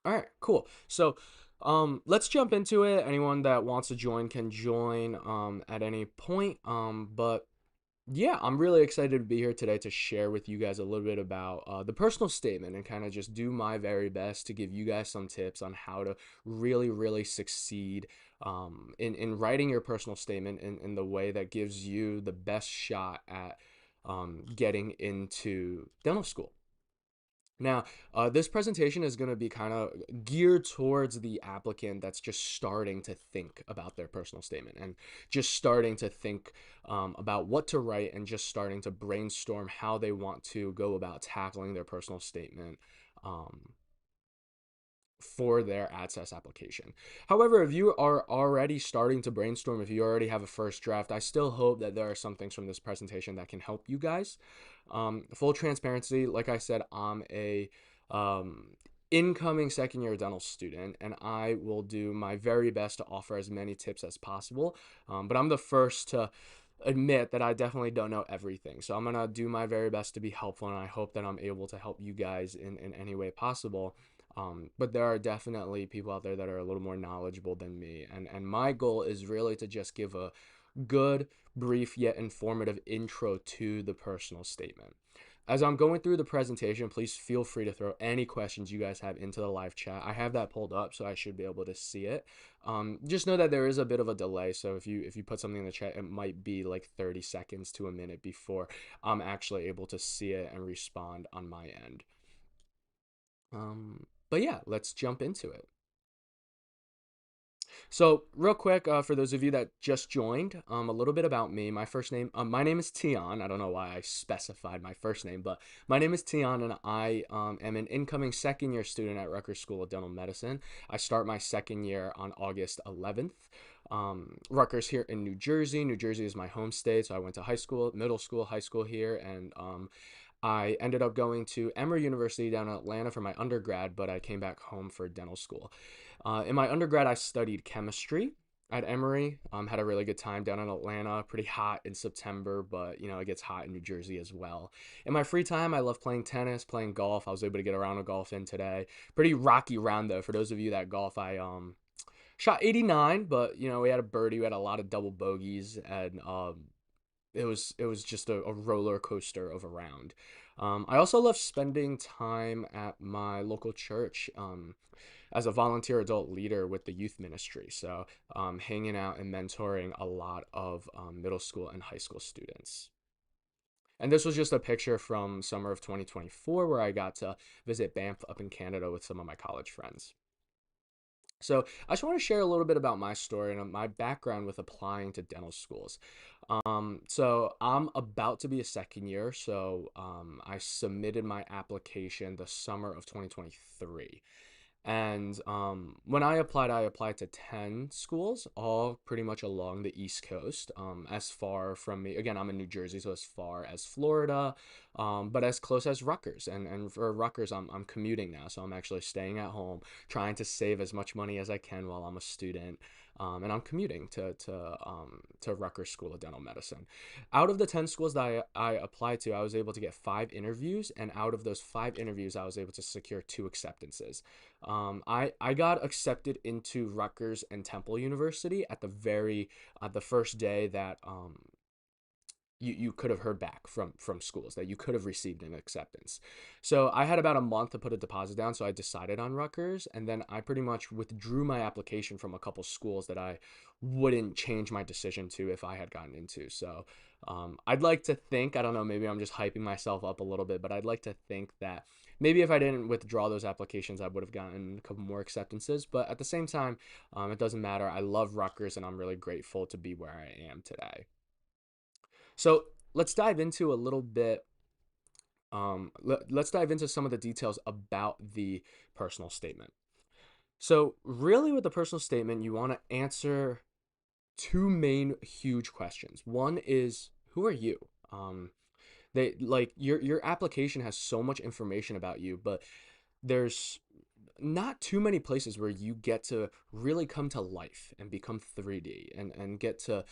All right, cool. So, let's jump into it. Anyone that wants to join can join at any point. But yeah, I'm really excited to be here today to share with you guys a little bit about the personal statement and kind of just do my very best to give you guys some tips on how to really, really succeed in writing your personal statement in the way that gives you the best shot at getting into dental school. Now, this presentation is going to be kind of geared towards the applicant that's just starting to think about their personal statement and just starting to think about what to write and just starting to brainstorm how they want to go about tackling their personal statement um, for their AADSAS application. However, if you are already starting to brainstorm, if you already have a first draft, I still hope that there are some things from this presentation that can help you guys. Full transparency, like I said, I'm a um, incoming second year dental student, and I will do my very best to offer as many tips as possible. But I'm the first to admit that I definitely don't know everything. So I'm going to do my very best to be helpful, and I hope that I'm able to help you guys in any way possible. But there are definitely people out there that are a little more knowledgeable than me. And my goal is really to just give a good, brief, yet informative intro to the personal statement. As I'm going through the presentation, please feel free to throw any questions you guys have into the live chat. I have that pulled up, so I should be able to see it. Just know that there is a bit of a delay, so if you put something in the chat, it might be like 30 seconds to a minute before I'm actually able to see it and respond on my end. But yeah, let's jump into it. So, real quick, for those of you that just joined, a little bit about me. My name is Tion. I don't know why I specified my first name, but my name is Tion, and I am an incoming second year student at Rutgers School of Dental Medicine. I start my second year on August 11th. Rutgers here in New Jersey. New Jersey is my home state, so I went to high school, middle school, high school here, and I ended up going to Emory University down in Atlanta for my undergrad, but I came back home for dental school. In my undergrad, I studied chemistry at Emory. Had a really good time down in Atlanta. Pretty hot in September, but it gets hot in New Jersey as well. In my free time, I love playing tennis, playing golf. I was able to get a round of golf in today. Pretty rocky round though. For those of you that golf, I shot 89, but we had a birdie. We had a lot of double bogeys, and it was just a roller coaster of a round. I also love spending time at my local church as a volunteer adult leader with the youth ministry. So, hanging out and mentoring a lot of middle school and high school students. And this was just a picture from summer of 2024 where I got to visit Banff up in Canada with some of my college friends. So, I just want to share a little bit about my story and my background with applying to dental schools. So I'm about to be a second year, so I submitted my application the summer of 2023. And when I applied to 10 schools, all pretty much along the East Coast. As far from me, again, I'm in New Jersey, so as far as Florida, but as close as Rutgers. And for Rutgers, I'm commuting now, so I'm actually staying at home, trying to save as much money as I can while I'm a student. And I'm commuting to Rutgers School of Dental Medicine. Out of the 10 schools that I applied to, I was able to get 5 interviews, and out of those 5 interviews, I was able to secure 2 acceptances. I got accepted into Rutgers and Temple University at the first day that you could have heard back from schools that you could have received an acceptance. So I had about a month to put a deposit down, so I decided on Rutgers, and then I pretty much withdrew my application from a couple schools that I wouldn't change my decision to if I had gotten into. So I'd like to think, I don't know, maybe I'm just hyping myself up a little bit, but I'd like to think that maybe if I didn't withdraw those applications, I would have gotten a couple more acceptances. But at the same time, it doesn't matter. I love Rutgers, and I'm really grateful to be where I am today. So let's dive into a little bit. Let's dive into some of the details about the personal statement. So, really, with the personal statement, you want to answer two main huge questions. One is, who are you? They like your application has so much information about you, but there's not too many places where you get to really come to life and become 3D and get to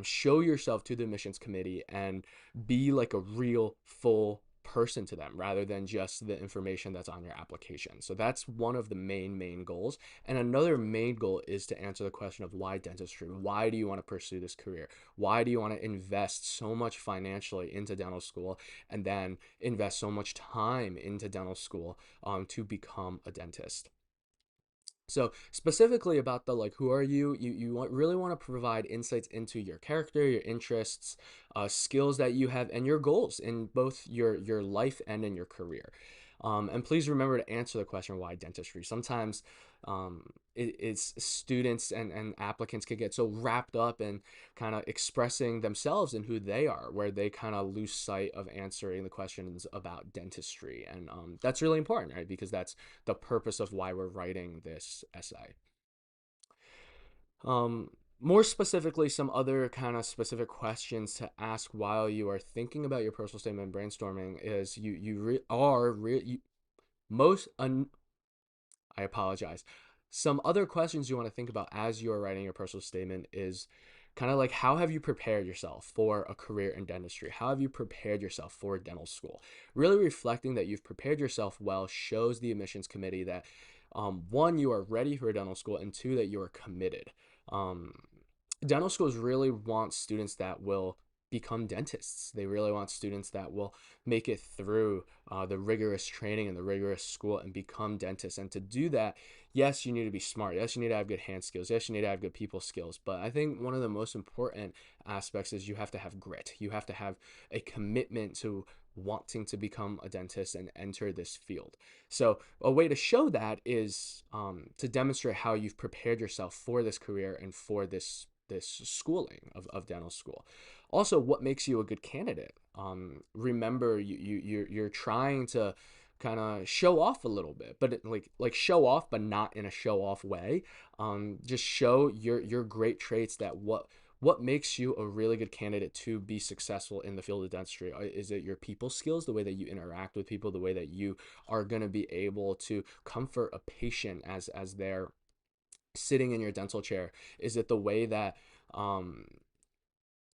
show yourself to the admissions committee and be like a real full person to them rather than just the information that's on your application. So that's one of the main goals. And another main goal is to answer the question of why dentistry? Why do you want to pursue this career? Why do you want to invest so much financially into dental school and then invest so much time into dental school to become a dentist? So specifically about the like, who are you? Really want to provide insights into your character, your interests, skills that you have, and your goals in both your life and in your career. And please remember to answer the question why dentistry. Sometimes it's students and applicants can get so wrapped up in kind of expressing themselves and who they are, where they kind of lose sight of answering the questions about dentistry. And that's really important, right? Because that's the purpose of why we're writing this essay. Um, More specifically, some other kind of specific questions to ask while you are thinking about your personal statement and brainstorming is most I apologize. Some other questions you want to think about as you are writing your personal statement is kind of like, how have you prepared yourself for a career in dentistry? How have you prepared yourself for dental school? Really reflecting that you've prepared yourself well shows the admissions committee that one, you are ready for dental school, and two, that you are committed. Um, Dental schools really want students that will become dentists. They really want students that will make it through the rigorous training and the rigorous school and become dentists. And to do that, yes, you need to be smart. Yes, you need to have good hand skills. Yes, you need to have good people skills. But I think one of the most important aspects is you have to have grit. You have to have a commitment to wanting to become a dentist and enter this field. So a way to show that is to demonstrate how you've prepared yourself for this career and for this schooling of dental school. Also, what makes you a good candidate? Remember, you're trying to kind of show off a little bit, but like show off, but not in a show off way. Just show your great traits, that what makes you a really good candidate to be successful in the field of dentistry. Is it your people skills, the way that you interact with people, the way that you are going to be able to comfort a patient as they're sitting in your dental chair? Is it the way that um,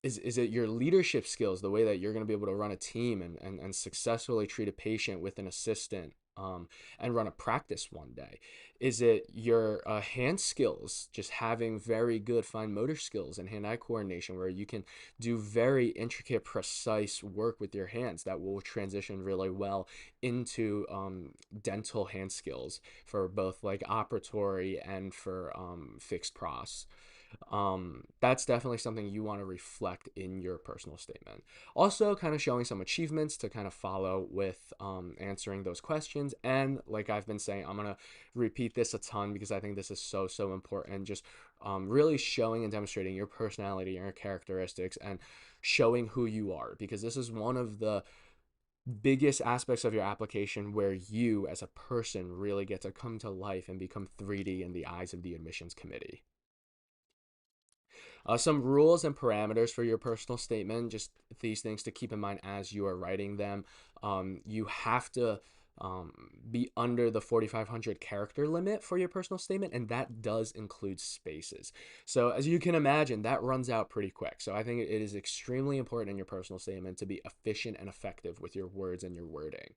is it your leadership skills, the way that you're going to be able to run a team and successfully treat a patient with an assistant, and run a practice one day? Is it your hand skills, just having very good fine motor skills and hand-eye coordination, where you can do very intricate, precise work with your hands that will transition really well into dental hand skills for both like operatory and for fixed pros? That's definitely something you want to reflect in your personal statement. Also, kind of showing some achievements to kind of follow with answering those questions. And like I've been saying, I'm going to repeat this a ton because I think this is so important. Just really showing and demonstrating your personality, your characteristics, and showing who you are, because this is one of the biggest aspects of your application where you as a person really get to come to life and become 3D in the eyes of the admissions committee. Some rules and parameters for your personal statement, just these things to keep in mind as you are writing them. You have to be under the 4,500 character limit for your personal statement, and that does include spaces. So as you can imagine, that runs out pretty quick. So I think it is extremely important in your personal statement to be efficient and effective with your words and your wording.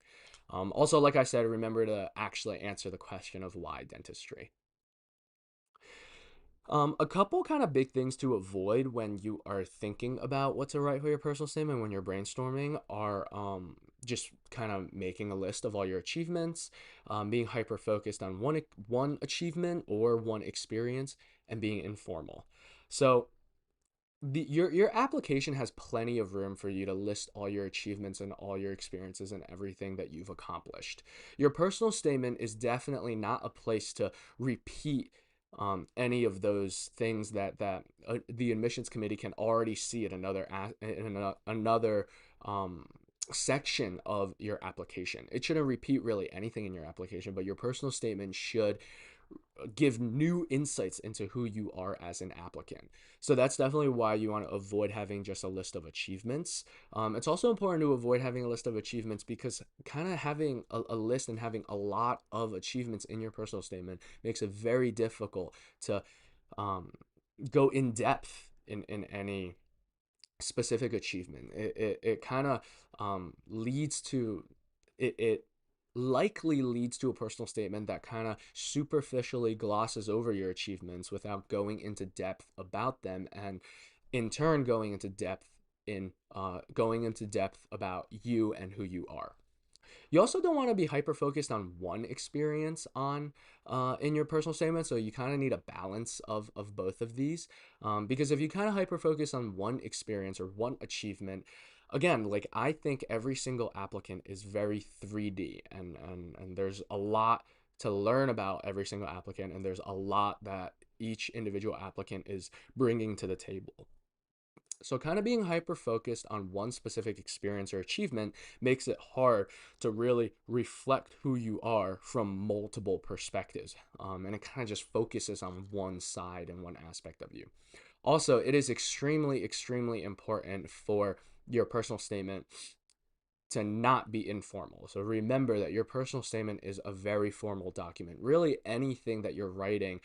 Also, like I said, remember to actually answer the question of why dentistry. A couple kind of big things to avoid when you are thinking about what to write for your personal statement when you're brainstorming are just kind of making a list of all your achievements, being hyper focused on one achievement or one experience, and being informal. So your application has plenty of room for you to list all your achievements and all your experiences and everything that you've accomplished. Your personal statement is definitely not a place to repeat any of those things that the admissions committee can already see at another section of your application. It shouldn't repeat really anything in your application, but your personal statement should give new insights into who you are as an applicant. So that's definitely why you want to avoid having just a list of achievements. It's also important to avoid having a list of achievements because kind of having a list and having a lot of achievements in your personal statement makes it very difficult to um, go in depth in any specific achievement. It kind of leads to it likely leads to a personal statement that kind of superficially glosses over your achievements without going into depth about them, and in turn going into depth about you and who you are. You also don't want to be hyper focused on one experience on in your personal statement. So you kind of need a balance of both of these, because if you kind of hyper focus on one experience or one achievement, again, like I think every single applicant is very 3D, and there's a lot to learn about every single applicant, and there's a lot that each individual applicant is bringing to the table. So, kind of being hyper focused on one specific experience or achievement makes it hard to really reflect who you are from multiple perspectives. And it kind of just focuses on one side and one aspect of you. Also, it is extremely, extremely important for your personal statement to not be informal. So remember that your personal statement is a very formal document. Really, anything that you're writing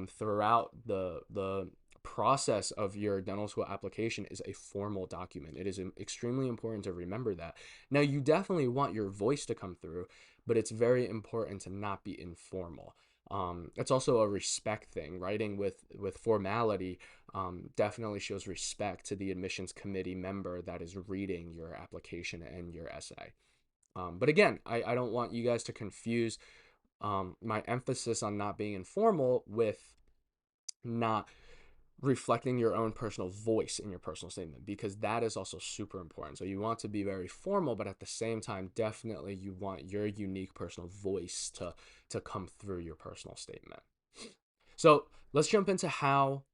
throughout the process of your dental school application is a formal document. It is extremely important to remember that. Now, you definitely want your voice to come through, but it's very important to not be informal. It's also a respect thing. Writing with formality definitely shows respect to the admissions committee member that is reading your application and your essay. But again, I don't want you guys to confuse my emphasis on not being informal with not reflecting your own personal voice in your personal statement, because that is also super important. So you want to be very formal, but at the same time, definitely you want your unique personal voice to come through your personal statement. So let's jump into how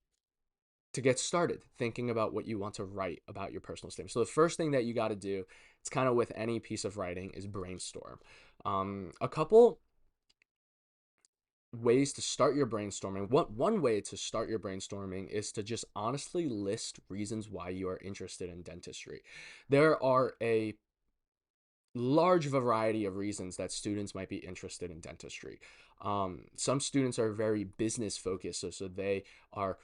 to get started thinking about what you want to write about your personal statement. So the first thing that you got to do, it's kind of with any piece of writing, is brainstorm. A couple ways to start your brainstorming. One way to start your brainstorming is to just honestly list reasons why you are interested in dentistry. There are a large variety of reasons that students might be interested in dentistry. Some students are very business focused, so they are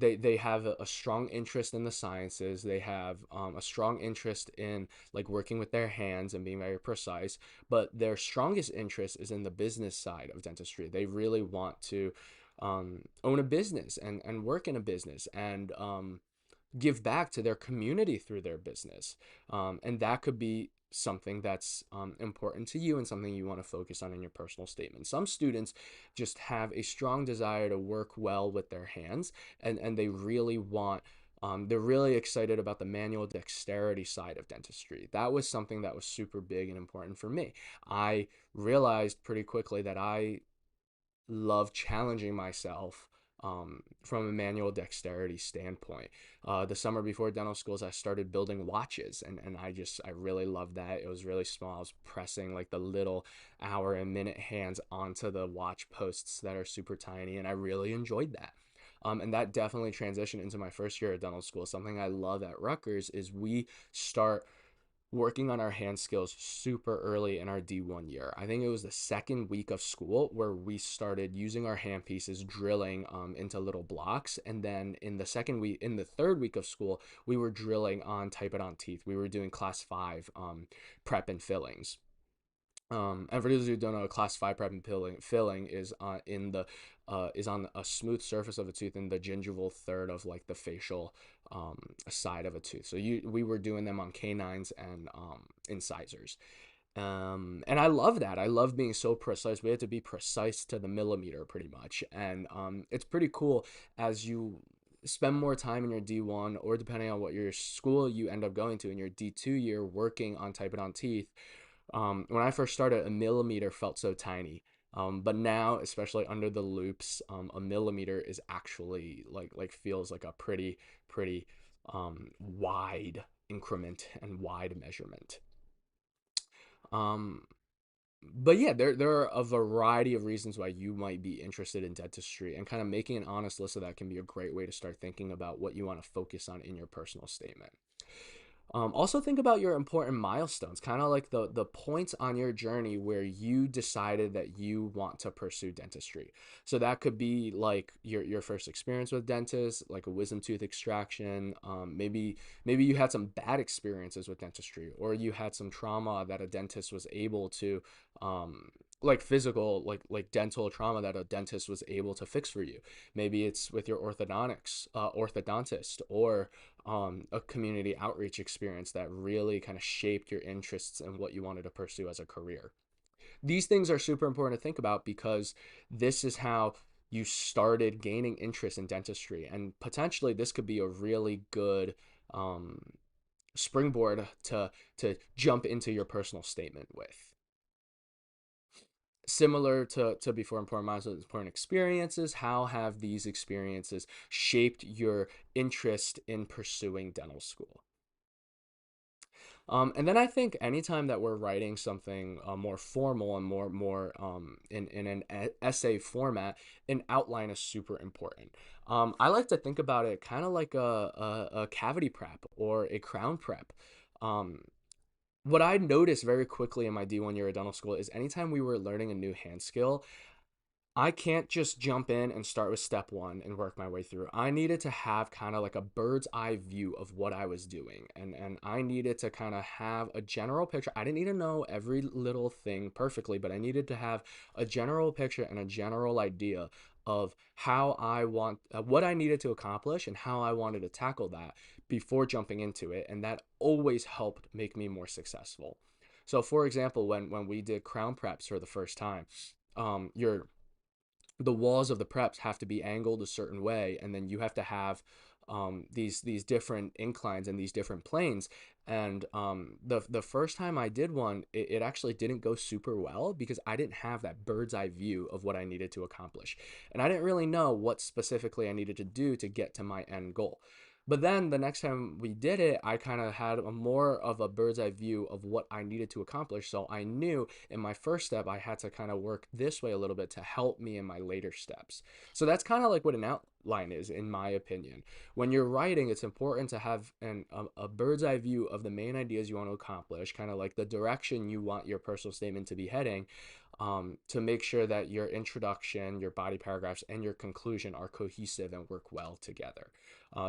they have a strong interest in the sciences. They have a strong interest in like working with their hands and being very precise. But their strongest interest is in the business side of dentistry. They really want to own a business and work in a business and give back to their community through their business. And that could be something that's important to you and something you want to focus on in your personal statement. Some students just have a strong desire to work well with their hands, and they really want they're really excited about the manual dexterity side of dentistry. That was something that was super big and important for me. I realized pretty quickly that I love challenging myself from a manual dexterity standpoint. The summer before dental schools, I started building watches, and I really loved that. It was really small. I was pressing like the little hour and minute hands onto the watch posts that are super tiny, and I really enjoyed that. And that definitely transitioned into my first year at dental school. Something I love at Rutgers is we start working on our hand skills super early in our D1 year. I think it was the second week of school where we started using our hand pieces, drilling into little blocks. And then in the third week of school, we were drilling on typodont teeth. We were doing class 5 prep and fillings. And for those who don't know, class 5 prep and filling is is on a smooth surface of a tooth in the gingival third of like the facial side of a tooth. So we were doing them on canines and incisors. And I love that. I love being so precise. We had to be precise to the millimeter pretty much. And it's pretty cool as you spend more time in your D1, or depending on what your school you end up going to in your D2 year, working on typodont teeth. When I first started, a millimeter felt so tiny. But now, especially under the loops, a millimeter is actually like feels like a pretty wide increment and wide measurement. Um, but yeah, there are a variety of reasons why you might be interested in dentistry, and kind of making an honest list of that can be a great way to start thinking about what you want to focus on in your personal statement. Also think about your important milestones, kind of like the points on your journey where you decided that you want to pursue dentistry. So that could be like your first experience with dentists, like a wisdom tooth extraction. Maybe you had some bad experiences with dentistry, or you had some trauma that a dentist was able to like physical, like dental trauma that a dentist was able to fix for you. Maybe it's with your orthodontist, or a community outreach experience that really kind of shaped your interests and what you wanted to pursue as a career. These things are super important to think about because this is how you started gaining interest in dentistry, and potentially this could be a really good um, springboard to jump into your personal statement with. Similar to before, important milestones, important experiences, how have these experiences shaped your interest in pursuing dental school? And then I think anytime that we're writing something more formal and more in an essay format, an outline is super important. I like to think about it kind of like a cavity prep or a crown prep. Um, what I noticed very quickly in my D1 year of dental school is anytime we were learning a new hand skill, I can't just jump in and start with step one and work my way through. I needed to have kind of like a bird's eye view of what I was doing. And I needed to kind of have a general picture. I didn't need to know every little thing perfectly, but I needed to have a general picture and a general idea of what I needed to accomplish and how I wanted to tackle that before jumping into it. And that always helped make me more successful. So, for example, when we did crown preps for the first time, you're the walls of the preps have to be angled a certain way, and then you have to have these different inclines and these different planes. And the first time I did one, it actually didn't go super well because I didn't have that bird's eye view of what I needed to accomplish, and I didn't really know what specifically I needed to do to get to my end goal. But then the next time we did it, I kind of had a more of a bird's eye view of what I needed to accomplish. So I knew in my first step, I had to kind of work this way a little bit to help me in my later steps. So that's kind of like what an outline is, in my opinion. When you're writing, it's important to have a bird's eye view of the main ideas you want to accomplish, kind of like the direction you want your personal statement to be heading, to make sure that your introduction, your body paragraphs, and your conclusion are cohesive and work well together.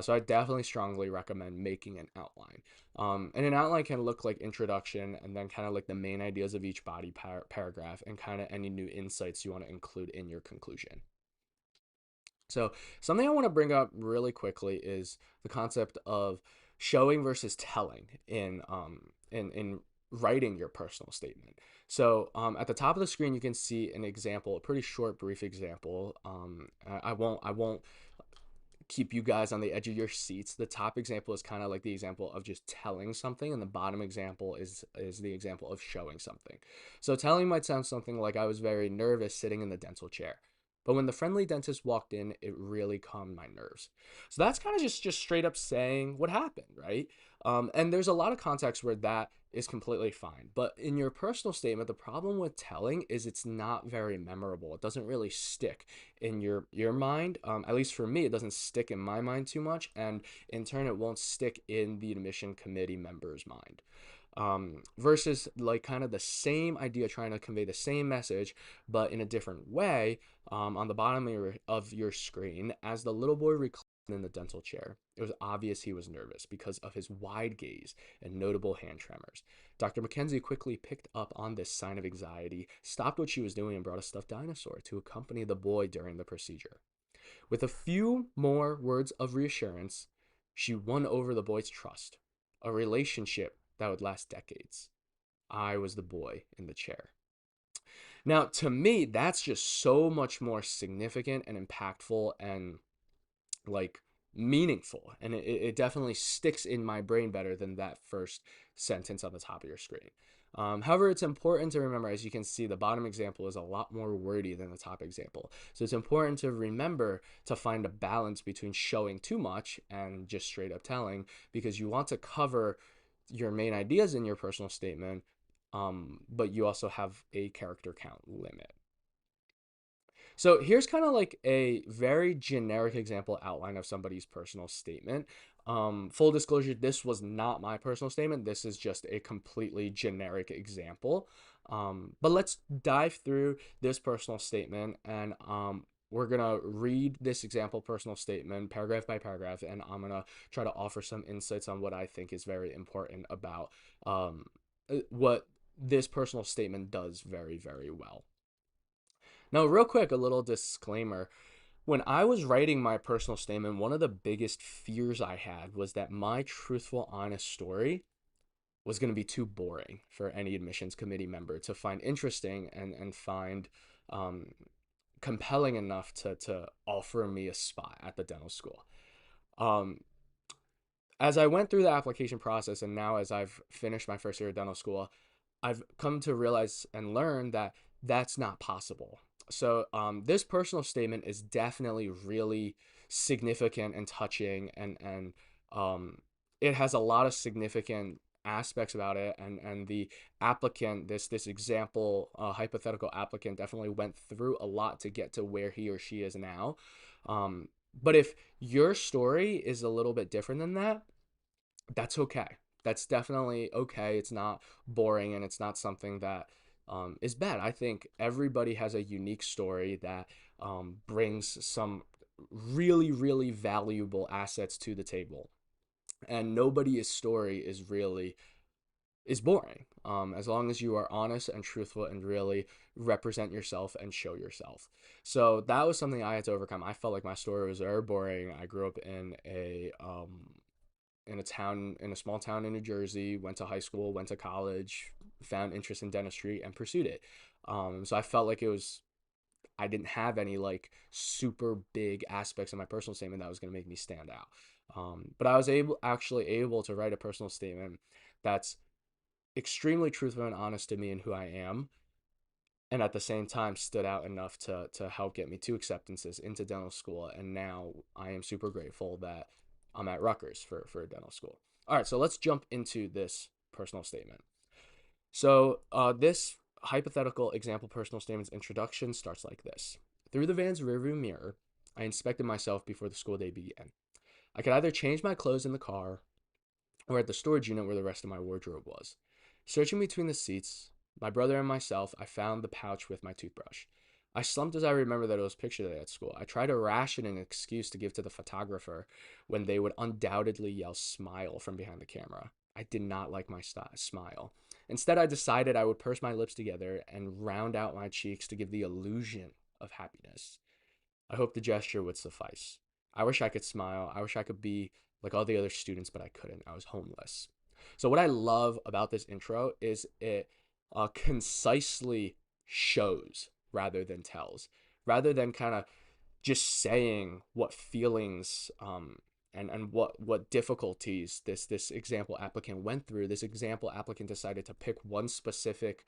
So I definitely strongly recommend making an outline. And an outline can look like introduction and then kind of like the main ideas of each body paragraph and kind of any new insights you want to include in your conclusion. So something I want to bring up really quickly is the concept of showing versus telling in writing your personal statement. So at the top of the screen, you can see an example, a pretty short, brief example. I won't keep you guys on the edge of your seats. The top example is kind of like the example of just telling something, and the bottom example is the example of showing something. So telling might sound something like, I was very nervous sitting in the dental chair, but when the friendly dentist walked in, it really calmed my nerves. So that's kind of just straight up saying what happened, right? And there's a lot of context where that is completely fine. But in your personal statement, the problem with telling is it's not very memorable. It doesn't really stick in your mind. At least for me, it doesn't stick in my mind too much, and in turn, it won't stick in the admission committee member's mind. Versus like kind of the same idea, trying to convey the same message, but in a different way. On the bottom of your screen, as the little boy reclined in the dental chair, it was obvious he was nervous because of his wide gaze and notable hand tremors. Dr. Mackenzie quickly picked up on this sign of anxiety, stopped what she was doing, and brought a stuffed dinosaur to accompany the boy during the procedure. With a few more words of reassurance, she won over the boy's trust, a relationship that would last decades. I was the boy in the chair. Now, to me, that's just so much more significant and impactful and like meaningful. And it definitely sticks in my brain better than that first sentence on the top of your screen. However, it's important to remember, as you can see, the bottom example is a lot more wordy than the top example. So it's important to remember to find a balance between showing too much and just straight up telling, because you want to cover your main ideas in your personal statement, but you also have a character count limit. So here's kind of like a very generic example outline of somebody's personal statement. Full disclosure, this was not my personal statement. This is just a completely generic example. But let's dive through this personal statement, and we're going to read this example personal statement paragraph by paragraph, and I'm going to try to offer some insights on what I think is very important about what this personal statement does very, very well. Now, real quick, a little disclaimer. When I was writing my personal statement, one of the biggest fears I had was that my truthful, honest story was going to be too boring for any admissions committee member to find interesting and find um, compelling enough to offer me a spot at the dental school. Um, as I went through the application process, and now as I've finished my first year of dental school, I've come to realize and learn that that's not possible. So this personal statement is definitely really significant and touching, and um, it has a lot of significant aspects about it. And the applicant, this example hypothetical applicant, definitely went through a lot to get to where he or she is now. But if your story is a little bit different than that, that's okay. That's definitely okay. It's not boring, and it's not something that is bad. I think everybody has a unique story that brings some really, really valuable assets to the table, and nobody's story is boring. As long as you are honest and truthful and really represent yourself and show yourself. So that was something I had to overcome. I felt like my story was very boring. I grew up in a small town in New Jersey, went to high school, went to college, found interest in dentistry, and pursued it. So I felt like I didn't have any like super big aspects of my personal statement that was going to make me stand out. But I was actually able to write a personal statement that's extremely truthful and honest to me and who I am, and at the same time stood out enough to help get me two acceptances into dental school. And now I am super grateful that I'm at Rutgers for a dental school. All right, so let's jump into this personal statement. So this hypothetical example personal statement's introduction starts like this. Through the van's rearview mirror, I inspected myself before the school day began. I could either change my clothes in the car or at the storage unit where the rest of my wardrobe was. Searching between the seats, my brother and myself, I found the pouch with my toothbrush. I slumped as I remembered that it was picture day at school. I tried to ration an excuse to give to the photographer when they would undoubtedly yell smile from behind the camera. I did not like my smile. Instead, I decided I would purse my lips together and round out my cheeks to give the illusion of happiness. I hoped the gesture would suffice. I wish I could smile. I wish I could be like all the other students, but I couldn't. I was homeless. So, what I love about this intro is it concisely shows rather than tells, rather than kind of just saying what feelings and what difficulties this example applicant went through. This example applicant decided to pick one specific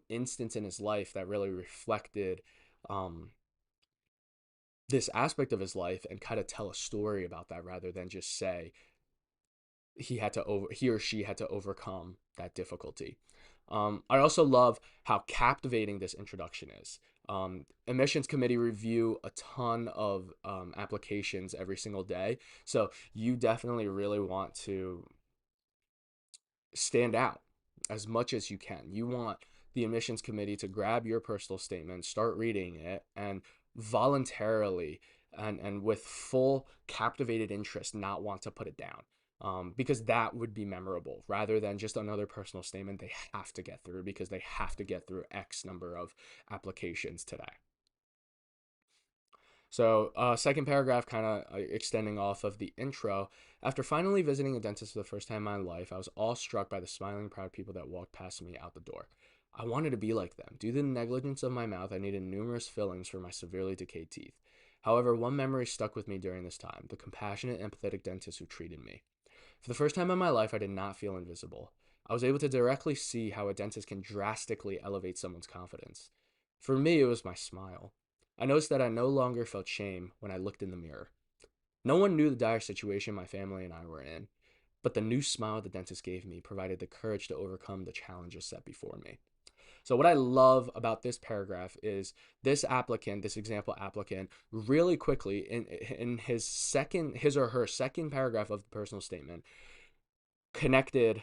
instance in his life that really reflected this aspect of his life and kind of tell a story about that rather than just say he or she had to overcome that difficulty. I also love how captivating this introduction is. Admissions committee review a ton of applications every single day, so you definitely really want to stand out as much as you can. You want the admissions committee to grab your personal statement, start reading it, and voluntarily and with full captivated interest not want to put it down. Because that would be memorable rather than just another personal statement they have to get through because they have to get through X number of applications today. So, second paragraph, kind of extending off of the intro. After finally visiting a dentist for the first time in my life, I was awestruck by the smiling, proud people that walked past me out the door. I wanted to be like them. Due to the negligence of my mouth, I needed numerous fillings for my severely decayed teeth. However, one memory stuck with me during this time: the compassionate, empathetic dentist who treated me. For the first time in my life, I did not feel invisible. I was able to directly see how a dentist can drastically elevate someone's confidence. For me, it was my smile. I noticed that I no longer felt shame when I looked in the mirror. No one knew the dire situation my family and I were in, but the new smile the dentist gave me provided the courage to overcome the challenges set before me. So what I love about this paragraph is this applicant, this example applicant, really quickly in his or her second paragraph of the personal statement, connected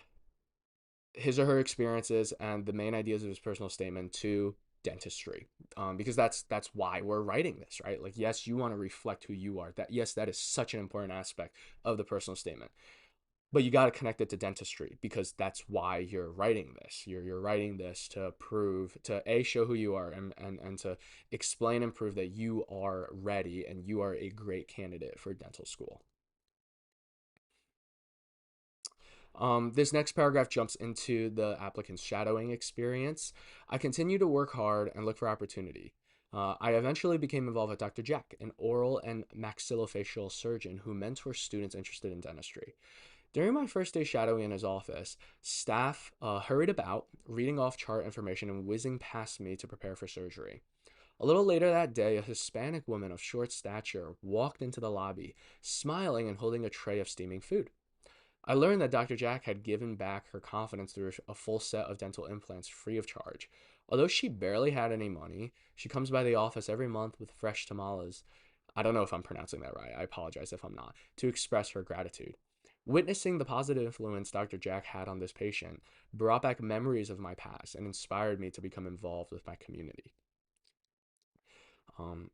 his or her experiences and the main ideas of his personal statement to dentistry, because that's why we're writing this, right? Like, yes, you want to reflect who you are. That, yes, that is such an important aspect of the personal statement, but you got to connect it to dentistry because that's why you're writing this. You're writing this to prove, to a, show who you are, and to explain and prove that you are ready and you are a great candidate for dental school. This next paragraph jumps into the applicant's shadowing experience. I continue to work hard and look for opportunity. I eventually became involved with Dr. Jack, an oral and maxillofacial surgeon who mentors students interested in dentistry. During my first day shadowing in his office, staff hurried about, reading off chart information and whizzing past me to prepare for surgery. A little later that day, a Hispanic woman of short stature walked into the lobby, smiling and holding a tray of steaming food. I learned that Dr. Jack had given back her confidence through a full set of dental implants free of charge. Although she barely had any money, she comes by the office every month with fresh tamales. I don't know if I'm pronouncing that right. I apologize if I'm not, to express her gratitude. Witnessing the positive influence Dr. Jack had on this patient brought back memories of my past and inspired me to become involved with my community.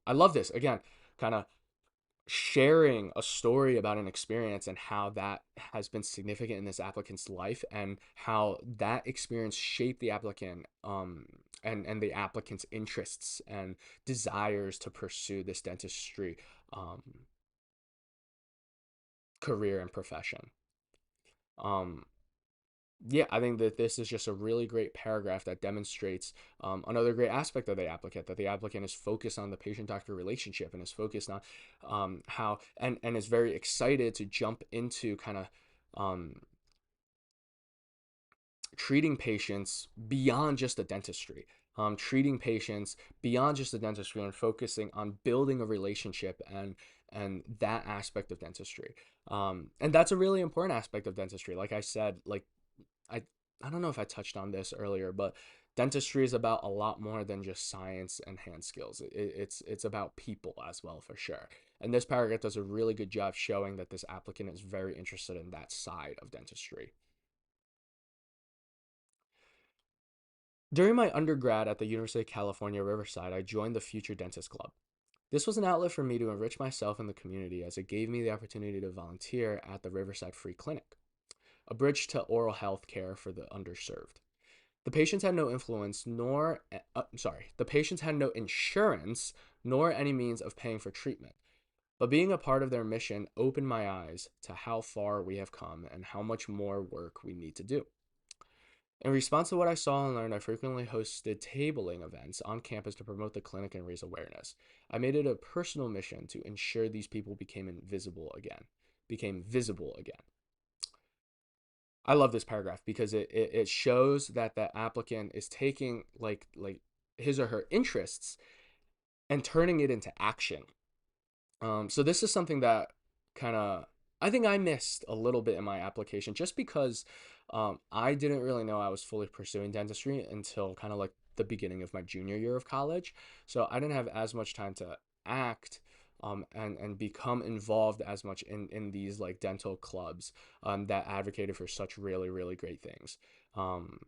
I love this. Again, kind of sharing a story about an experience and how that has been significant in this applicant's life and how that experience shaped the applicant, and the applicant's interests and desires to pursue this dentistry um, career and profession. Um, yeah, I think that this is just a really great paragraph that demonstrates another great aspect of the applicant, that the applicant is focused on the patient-doctor relationship and is focused on how and is very excited to jump into kind of um, treating patients beyond just the dentistry, treating patients beyond just the dentistry and focusing on building a relationship and that aspect of dentistry. And that's a really important aspect of dentistry. Like I said, like I I don't know if I touched on this earlier, but dentistry is about a lot more than just science and hand skills. It's about people as well, for sure. And this paragraph does a really good job showing that this applicant is very interested in that side of dentistry. During my undergrad at the University of California, Riverside, I joined the Future Dentist Club. This was an outlet for me to enrich myself and the community as it gave me the opportunity to volunteer at the Riverside Free Clinic, a bridge to oral health care for the underserved. The patients had no influence, the patients had no insurance, nor any means of paying for treatment. But being a part of their mission opened my eyes to how far we have come and how much more work we need to do. In response to what I saw and learned, I frequently hosted tabling events on campus to promote the clinic and raise awareness. I made it a personal mission to ensure these people became visible again. I love this paragraph because it shows that the applicant is taking like his or her interests and turning it into action. So this is something that kind of I think I missed a little bit in my application just because I didn't really know I was fully pursuing dentistry until kind of like the beginning of my junior year of college. So I didn't have as much time to act, and become involved as much in these like dental clubs that advocated for such really, really great things. Um,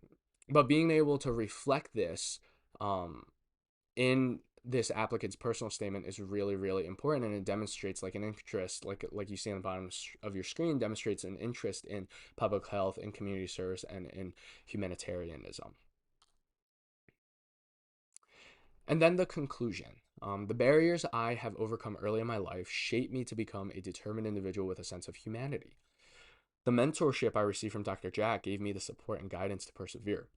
but being able to reflect this um, in this applicant's personal statement is really, really important, and it demonstrates like an interest, like you see on the bottom of your screen, demonstrates an interest in public health and community service and in humanitarianism. And then the conclusion. The barriers I have overcome early in my life shape me to become a determined individual with a sense of humanity. The mentorship I received from Dr. Jack gave me the support and guidance to persevere.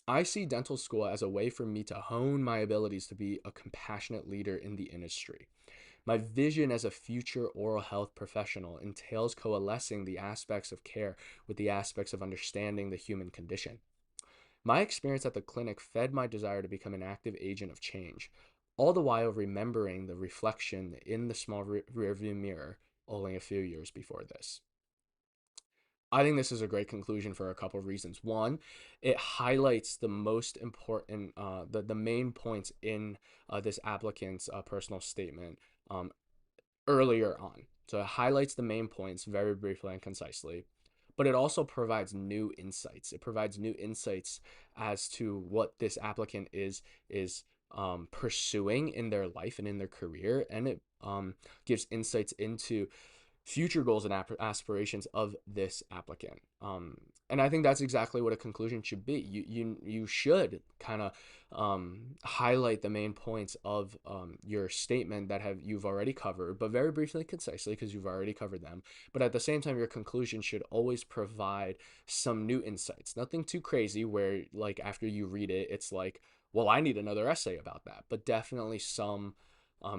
I see dental school as a way for me to hone my abilities to be a compassionate leader in the industry. My vision as a future oral health professional entails coalescing the aspects of care with the aspects of understanding the human condition. My experience at the clinic fed my desire to become an active agent of change, all the while remembering the reflection in the small rearview mirror only a few years before this. I think this is a great conclusion for a couple of reasons. One, it highlights the most important, the main points in this applicant's personal statement um, earlier on. So it highlights the main points very briefly and concisely, but it also provides new insights. It provides new insights as to what this applicant is pursuing in their life and in their career, and it gives insights into future goals and aspirations of this applicant. And I think that's exactly what a conclusion should be. You should kind of highlight the main points of your statement that have you've already covered, but very briefly and concisely because you've already covered them. But at the same time, your conclusion should always provide some new insights. Nothing too crazy where like after you read it, it's like, well, I need another essay about that. But definitely some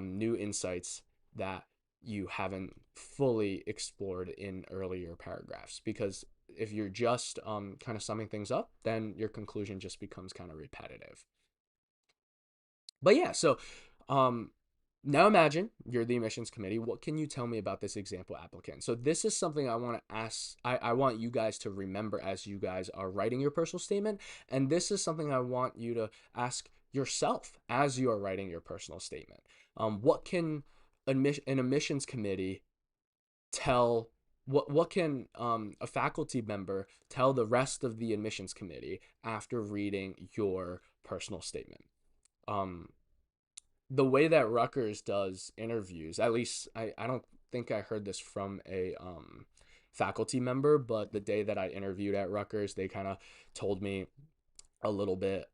new insights that you haven't fully explored in earlier paragraphs, because if you're just kind of summing things up, then your conclusion just becomes kind of repetitive. But yeah, so um, now imagine you're the admissions committee. What can you tell me about this example applicant? So this is something I want to ask. I want you guys to remember as you guys are writing your personal statement. And this is something I want you to ask yourself as you are writing your personal statement. What can an admissions committee tell what can a faculty member tell the rest of the admissions committee after reading your personal statement? Um, the way that Rutgers does interviews, at least I don't think I heard this from a faculty member, but the day that I interviewed at Rutgers, they kind of told me a little bit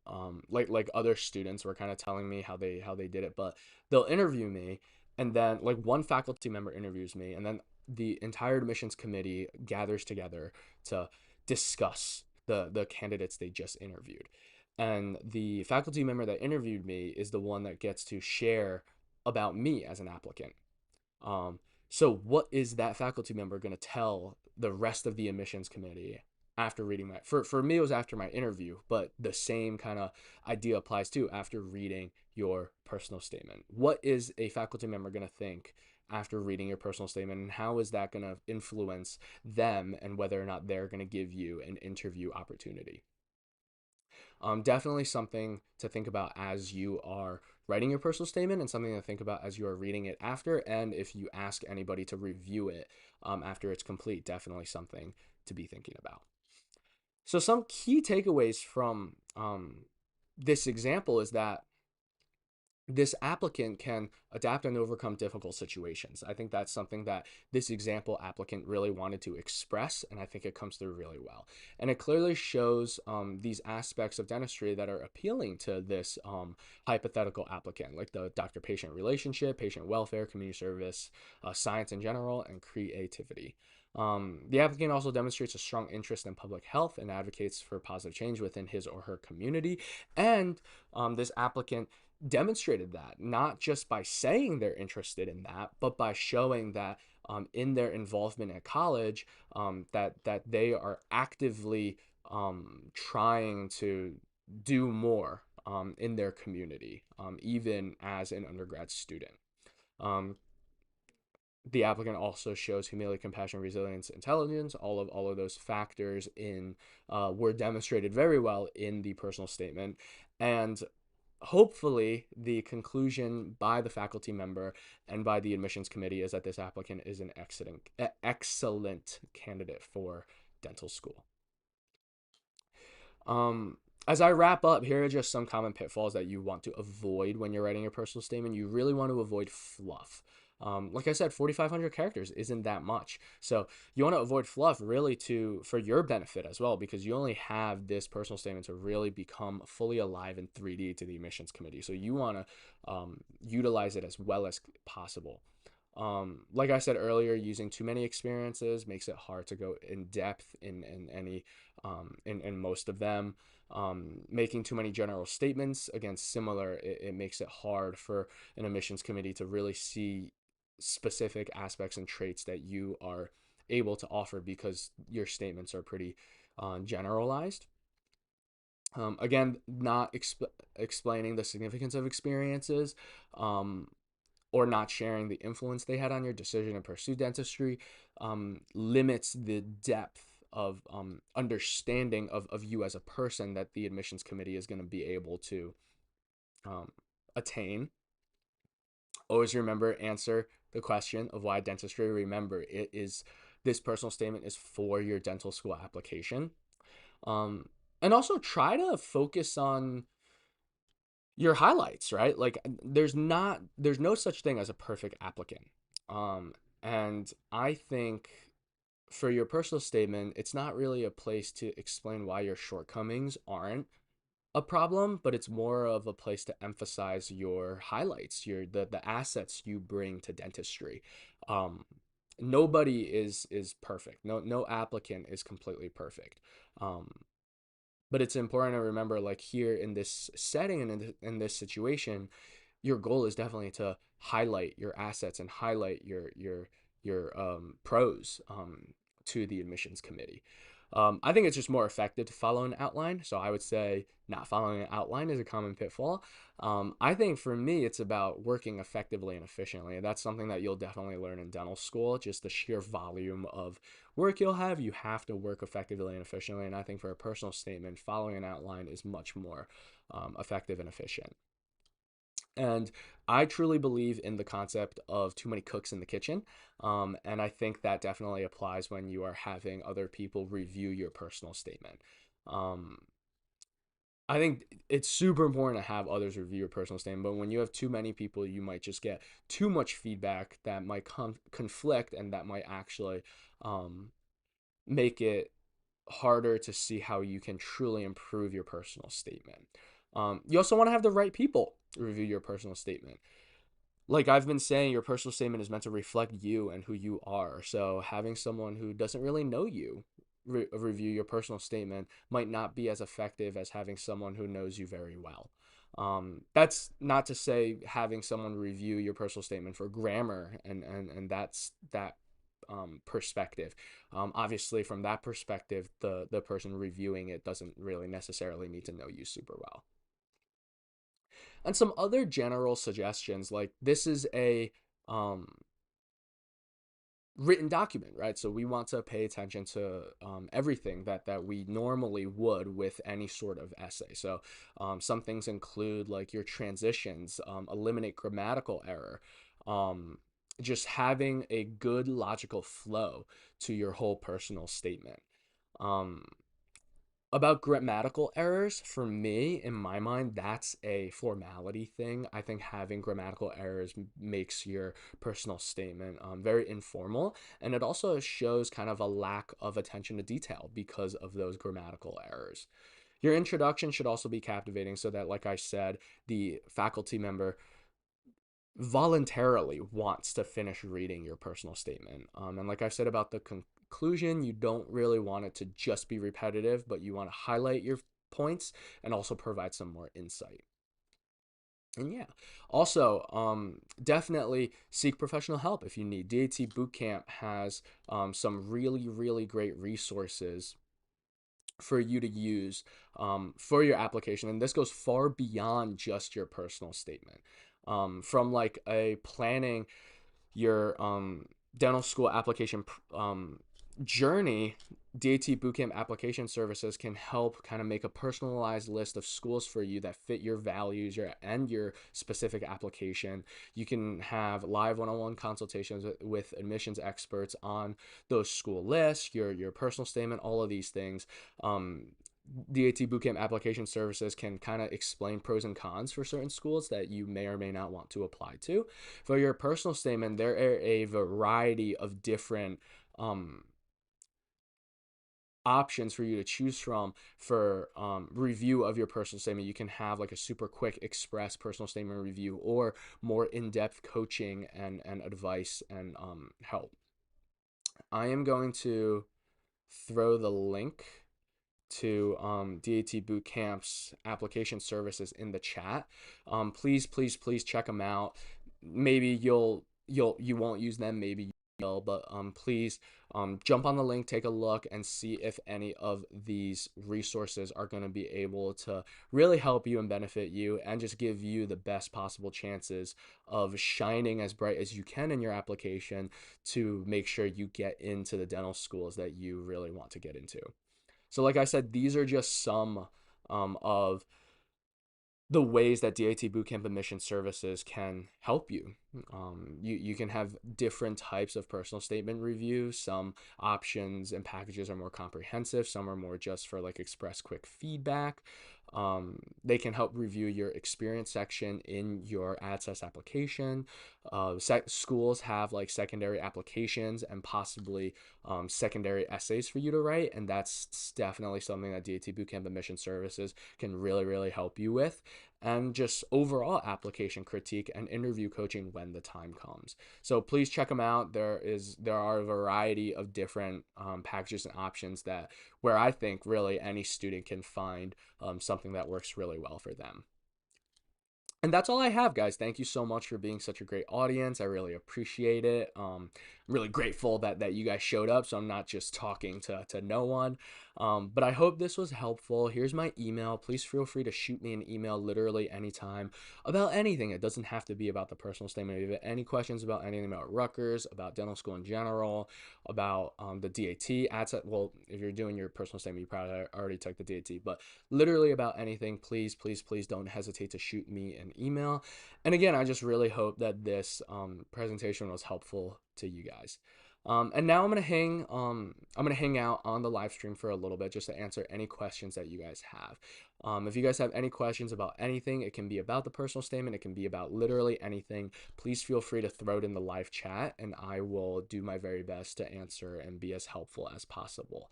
like other students were kind of telling me how they did it, but they'll interview me, and then like one faculty member interviews me, and then the entire admissions committee gathers together to discuss the candidates they just interviewed, and the faculty member that interviewed me is the one that gets to share about me as an applicant. um, so what is that faculty member going to tell the rest of the admissions committee after reading my for me it was after my interview, but the same kind of idea applies too after reading your personal statement? What is a faculty member going to think after reading your personal statement, and how is that going to influence them and whether or not they're going to give you an interview opportunity? Definitely something to think about as you are writing your personal statement, and something to think about as you are reading it after. And if you ask anybody to review it after it's complete, definitely something to be thinking about. So, some key takeaways from this example is that this applicant can adapt and overcome difficult situations. I think that's something that this example applicant really wanted to express, and I think it comes through really well. And it clearly shows these aspects of dentistry that are appealing to this hypothetical applicant, like the doctor-patient relationship, patient welfare, community service, science in general, and creativity. The applicant also demonstrates a strong interest in public health and advocates for positive change within his or her community. And this applicant demonstrated that not just by saying they're interested in that, but by showing that in their involvement at college, that they are actively trying to do more in their community, even as an undergrad student. Um, the applicant also shows humility, compassion, resilience, intelligence. All of those factors in were demonstrated very well in the personal statement, and hopefully the conclusion by the faculty member and by the admissions committee is that this applicant is an excellent candidate for dental school. Um, as I wrap up, here are just some common pitfalls that you want to avoid when you're writing your personal statement. You really want to avoid fluff. Like I said, 4,500 characters isn't that much. So you want to avoid fluff really for your benefit as well, because you only have this personal statement to really become fully alive in 3D to the admissions committee. So you want to utilize it as well as possible. Like I said earlier, using too many experiences makes it hard to go in depth in any in most of them. Making too many general statements against similar, it makes it hard for an admissions committee to really see specific aspects and traits that you are able to offer, because your statements are pretty generalized. Again, not explaining the significance of experiences, um, or not sharing the influence they had on your decision to pursue dentistry limits the depth understanding of you as a person that the admissions committee is going to be able to um, attain. Always remember, answer the question of why dentistry. Remember, this personal statement is for your dental school application. Um, and also try to focus on your highlights, right? Like there's no such thing as a perfect applicant. Um, and I think for your personal statement, it's not really a place to explain why your shortcomings aren't a problem, but it's more of a place to emphasize your highlights, the assets you bring to dentistry. Um, Nobody is perfect. No applicant is completely perfect. Um, but it's important to remember, like here in this setting and in this situation, your goal is definitely to highlight your assets and highlight your pros to the admissions committee. I think it's just more effective to follow an outline. So I would say not following an outline is a common pitfall. I think for me, it's about working effectively and efficiently. And that's something that you'll definitely learn in dental school, just the sheer volume of work you'll have. You have to work effectively and efficiently. And I think for a personal statement, following an outline is much more effective and efficient. And I truly believe in the concept of too many cooks in the kitchen. And I think that definitely applies when you are having other people review your personal statement. Um, I think it's super important to have others review your personal statement, but when you have too many people, you might just get too much feedback that might conflict and that might actually um, make it harder to see how you can truly improve your personal statement. You also want to have the right people review your personal statement. Like I've been saying, your personal statement is meant to reflect you and who you are. So having someone who doesn't really know you review your personal statement might not be as effective as having someone who knows you very well. That's not to say having someone review your personal statement for grammar and that's that perspective. Obviously, from that perspective, the person reviewing it doesn't really necessarily need to know you super well. And some other general suggestions, like this is a um, written document, right? So we want to pay attention to everything that we normally would with any sort of essay. So some things include like your transitions, eliminate grammatical error, um, just having a good logical flow to your whole personal statement. Um, about grammatical errors, for me, in my mind, that's a formality thing. I think having grammatical errors makes your personal statement very informal, and it also shows kind of a lack of attention to detail because of those grammatical errors. Your introduction should also be captivating so that, like I said, the faculty member voluntarily wants to finish reading your personal statement. And like I said about the conclusion, you don't really want it to just be repetitive, but you want to highlight your points and also provide some more insight. And yeah, also definitely seek professional help if you need. DAT Bootcamp has some really great resources for you to use for your application, and this goes far beyond just your personal statement. From like a planning your dental school application journey, DAT Bootcamp application services can help kind of make a personalized list of schools for you that fit your values and your specific application. You can have live one-on-one consultations with admissions experts on those school lists, your personal statement, all of these things. DAT Bootcamp application services can kind of explain pros and cons for certain schools that you may or may not want to apply to. For your personal statement, there are a variety of different options for you to choose from for review of your personal statement. You can have like a super quick express personal statement review or more in-depth coaching and advice and help. I am going to throw the link to DAT Bootcamp's application services in the chat. Please check them out. Maybe you won't use them. Maybe but please jump on the link, take a look, and see if any of these resources are going to be able to really help you and benefit you and just give you the best possible chances of shining as bright as you can in your application to make sure you get into the dental schools that you really want to get into. So, like I said, these are just some of the ways that DAT Bootcamp admission services can help you. You can have different types of personal statement reviews. Some options and packages are more comprehensive. Some are more just for like express quick feedback. They can help review your experience section in your AADSAS application. Schools have like secondary applications and possibly secondary essays for you to write, and that's definitely something that DAT Bootcamp admission services can really, really help you with, and just overall application critique and interview coaching when the time comes. So please check them out. There are a variety of different packages and options that where I think really any student can find something that works really well for them. And that's all I have, guys. Thank you so much for being such a great audience. I really appreciate it. I'm really grateful that you guys showed up, so I'm not just talking to no one. But I hope this was helpful. Here's my email. Please feel free to shoot me an email literally anytime about anything. It doesn't have to be about the personal statement. If you have any questions about anything about Rutgers, about dental school in general, about the DAT, well, if you're doing your personal statement, you probably already took the DAT, but literally about anything, please, please, please don't hesitate to shoot me an email. And again, I just really hope that this presentation was helpful to you guys. And now I'm gonna hang out on the live stream for a little bit just to answer any questions that you guys have. If you guys have any questions about anything, it can be about the personal statement, it can be about literally anything, please feel free to throw it in the live chat and I will do my very best to answer and be as helpful as possible.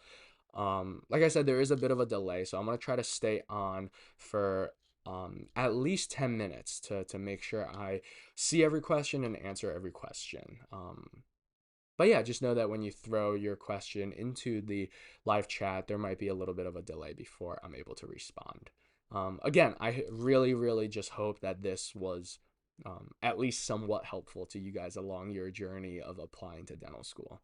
Like I said, there is a bit of a delay, so I'm gonna try to stay on for at least 10 minutes to make sure I see every question and answer every question. But yeah, just know that when you throw your question into the live chat, there might be a little bit of a delay before I'm able to respond. Again, I really, really just hope that this was at least somewhat helpful to you guys along your journey of applying to dental school.